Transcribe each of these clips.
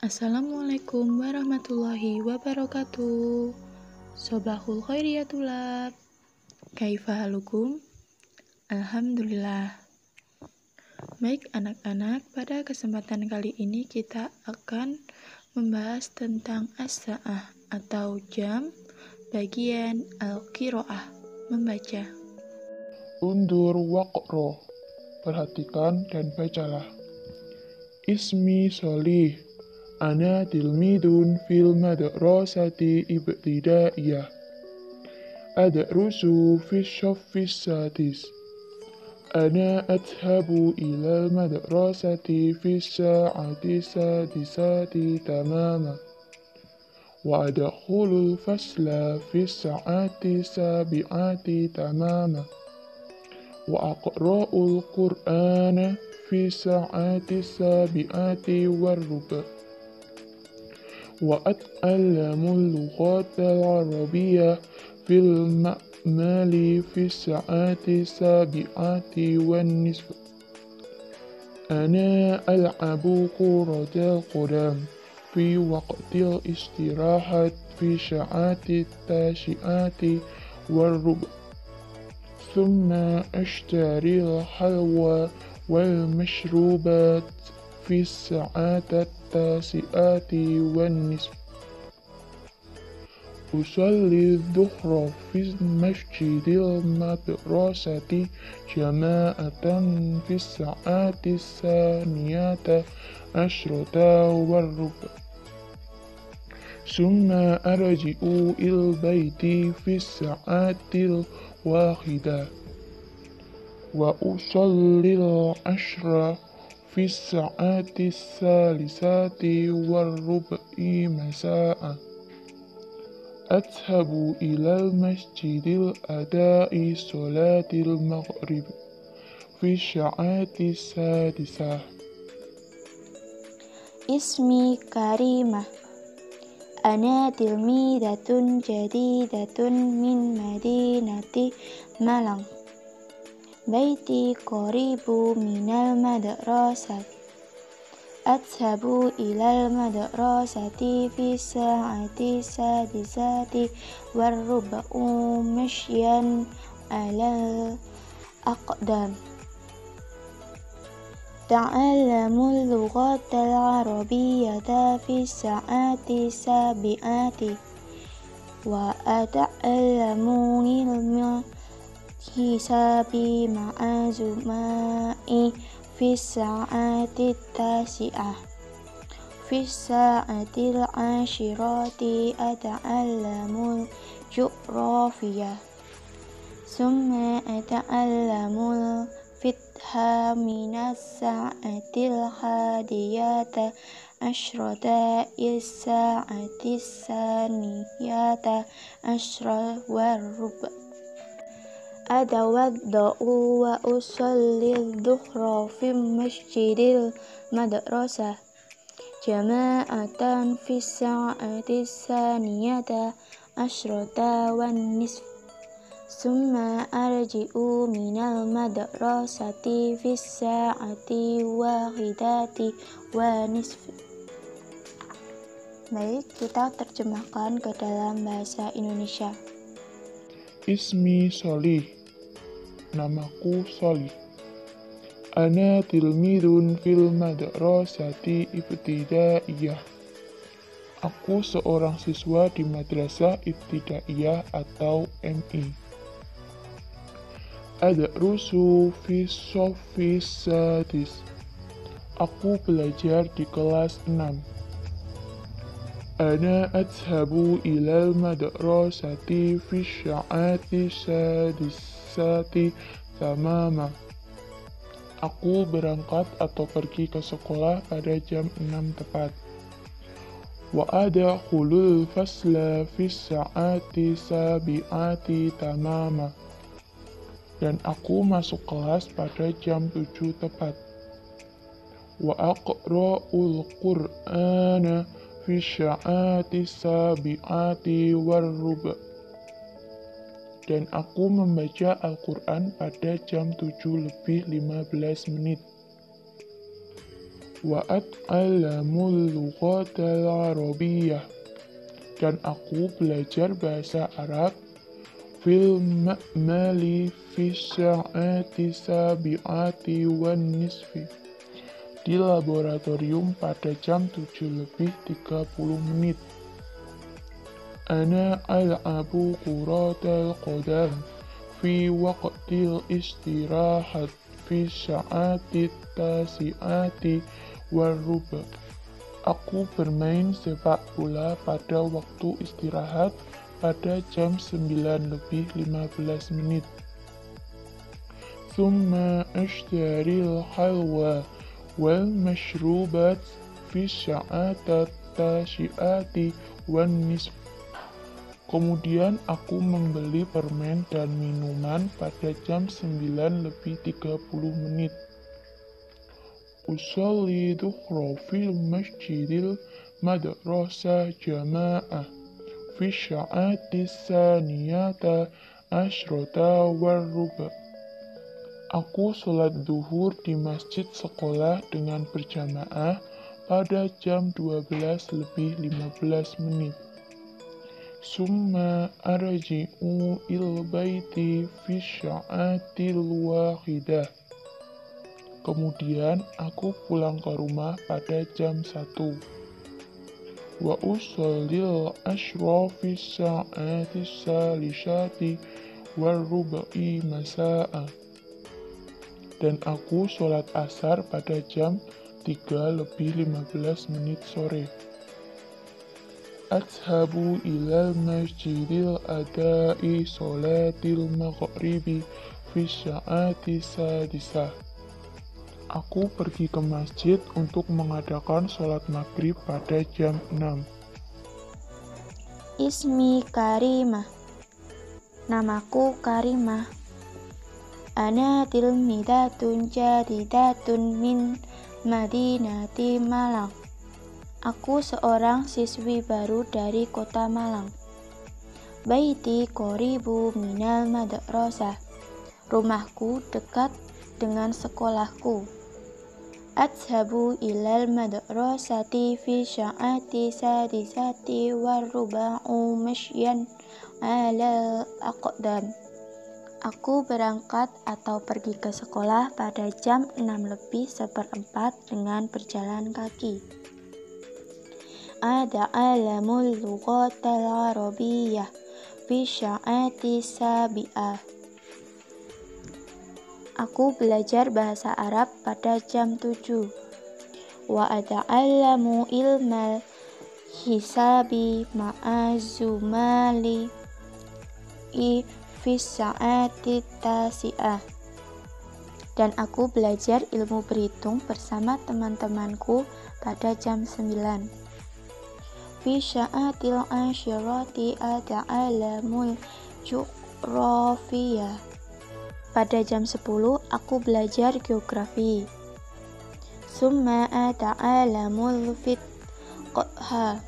Assalamualaikum warahmatullahi wabarakatuh. Sobahul khair ya tulab. Kaifa halukum? Alhamdulillah. Baik anak-anak, pada kesempatan kali ini kita akan membahas tentang as-sa'ah atau jam bagian al-qiraah, membaca. Undur waqro, perhatikan dan bacalah. Ismi Solih, ana tilmidun fil madrasati ibtidaiyah. Adrusu fi shaffis sadis. Ana adhabu ilal madrasati fi sa'ati sadisati tamama. Wa adkhulul fasla fi sa'ati sabi'ati tamama. وأقرأ القرآن في الساعات السابعة والربع وأتعلم اللغة العربية في المعمل في الساعات السابعة والنصف أنا ألعب كرة القدم في وقت الاستراحة في الساعات التاسعة والربع ثم أشتري الحلوى والمشروبات في الساعات التاسعة والنصف أصلي الظهر في مسجد المدرسة جماعة في الساعات الثانية عشرة والربع ثم أرجع إلى البيت في الساعة الواحدة وأصلي العشر في الساعة الثالثة والربع مساء أذهب إلى المسجد لأداء صلاة المغرب في الساعة السادسة. Ismi Karimah. Ana tilmidatun jadidatun min madinati Malang. Baiti qoribu minal madrasah. Adhabu ilal madrasati fi sa'ati sadisati warruba'u mashyan alal aqdam. تعلموا اللغة العربية في الساعات السابعة وأتعلموا علم الحساب مع زمائي في الساعات التاسعة في الساعة العاشرة أتعلم الجغرافيا ثم أتعلم الفتح من الساعة الحادية عشرة إلى الساعة الثانية عشرة والربع أتوضأ وأصلي الظهر في مسجد المدرسة جماعة في الساعة الثانية عشرة والنصف ثم أرجع من المدرسة في الساعة الواحدة والنصف. Baik, kita terjemahkan ke dalam bahasa Indonesia. Ismi Solih, namaku Solih. Ana tilmidun fil madrasati ibtidaiyah. Aku seorang siswa di madrasah ibtidaiyah atau MI. Adrusu fi shaffis sadis. Aku belajar di kelas 6. Ana adhabu ilal madrasati fi sya'ati sadisati tamama. Aku berangkat atau pergi ke sekolah pada jam 6 tepat. Wa adkhulul fasla fi sa'ati sabi'ati tamama. Dan aku masuk kelas pada jam 7 tepat. Wa aqra'ul qur'ana fi sya'ati sabi'ati warruba. Dan aku membaca Al-Quran pada jam 7 lebih 15 menit. Wa at'allamul lughatal arabiyyah. Dan aku belajar bahasa Arab fil ma'mali fi sya'ati sabi'ati wan nisfi. Di laboratorium pada jam 7:30. Ana al'abu kuratal qadam fi waqtil istirahat fi sya'ati tasi'ati warruba. Aku bermain sepak bola pada waktu istirahat pada jam 9:15. Thumma ashtaril halwa wal mashrubat fi sya'atat tasyi'ati wan nisf. Kemudian aku membeli permen dan minuman pada jam 9:30. Usolli dhuhra fil masjidil madrasah jama'ah fi sya'ati saniyata asyrata warruba. Aku sholat duhur di masjid sekolah dengan berjamaah pada jam 12:15. Summa arji'u il baiti fi sya'atil wahidah. Kemudian aku pulang ke rumah pada jam 1. Wa usallil ashra fi sya'ati salisati warruba'i masa'a. Dan aku sholat asar pada jam 3:15 sore. Atshabu ilal masjidil adai sholatil maghribi fi sya'ati sadisah. Aku pergi ke masjid untuk mengadakan sholat maghrib pada jam 6. Ismi Karimah. Namaku Karimah. Ana tilmidatun jadidatun min Madinati Malang. Aku seorang siswi baru dari kota Malang. Baiti qoribu minal madrasah. Rumahku dekat dengan sekolahku. Atshabu ilal madrasati fi sya'ati sadisati warruba'u masyan alal aqdam. Aku berangkat atau pergi ke sekolah pada jam 6:04 dengan berjalan kaki. Ata'allamul lughatal arabiyyah fi sya'ati sabi'ah. Aku belajar bahasa Arab pada jam 7. Wa ata'allamu ilmal hisabi ma'azumali fi sya'ati tasi'ah. Dan aku belajar ilmu berhitung bersama teman-temanku pada jam 9. Fi sya'atil asyirati ata'allamul juqrafiyah. Pada jam 10 aku belajar geografi. Summa ata'allamul fiqha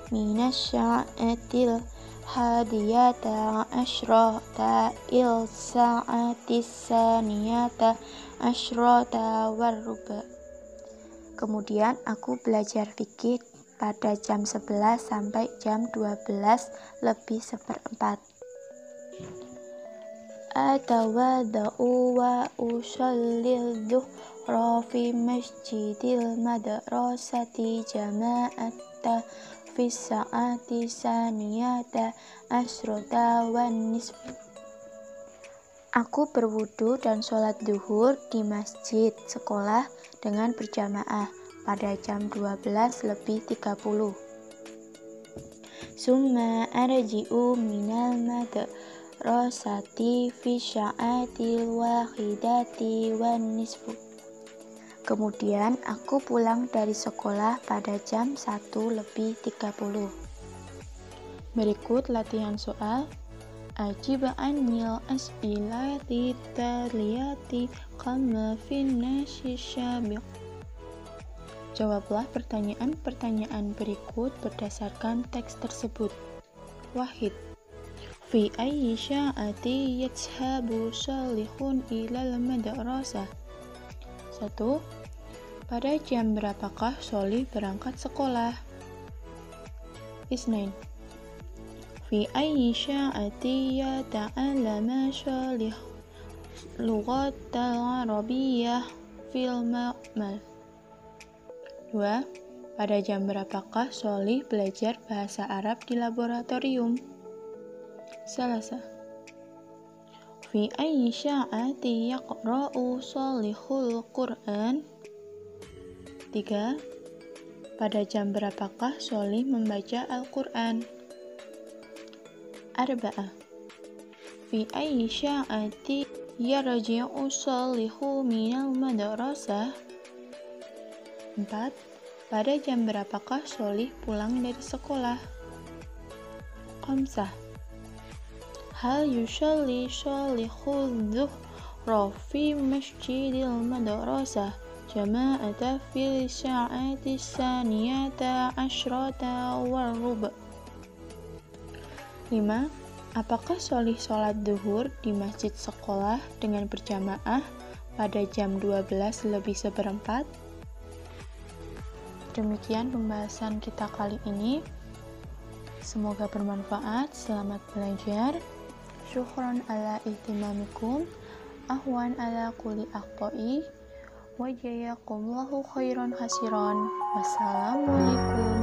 minasya'atil hadiyata asyrata il sa'atis saniyata asyrata warruba. Kemudian aku belajar fikih pada jam 11 sampai jam 12:04. Atawada'u wa usallil dhuhra fi masjidil madrasati jama'ata fi sa'ati saniyata asrota wan nisf. Aku berwudu dan sholat duhur di masjid sekolah dengan berjamaah pada jam 12:30. Summa arji'u minal madrasati fi sya'atil wahidati wan nisfu. Kemudian aku pulang dari sekolah pada jam 1:30. Berikut latihan soal. Ajib anil as'ilati taliyati kama fin nasi syabiq. Jawablah pertanyaan-pertanyaan berikut berdasarkan teks tersebut. Wahid. Fi ayyi sya'ati yatshabu salihun ilal madrasah. 1. Pada jam berapakah Solih berangkat sekolah? Isnain. Fi ayyi sya'ati yata'allama Solih lughatal arabiyyah fil ma'mal. 2. Pada jam berapakah Solih belajar bahasa Arab di laboratorium? Salasa. Fi ayyi sya'ati yaqra'u Solihul Qur'an? 3. Pada jam berapakah Solih membaca Al-Quran? 4. Fi ayyi sya'ati yarji'u Solihu minal madrasah? 4. Pada jam berapakah Solih pulang dari sekolah? 5. Hal yusalli Solihu dhuhra fi masjidil madrasah jama'ata fil sya'ati saniyata asyrata warrub'. 5. Apakah Solih sholat duhur di masjid sekolah dengan berjamaah pada jam 12:04? Demikian pembahasan kita kali ini. Semoga bermanfaat. Selamat belajar. Syukran ala ihtimamikum. Ahwan ala kulli akhta'i. Wajayakumullahu khairan hasiran. Wassalamualaikum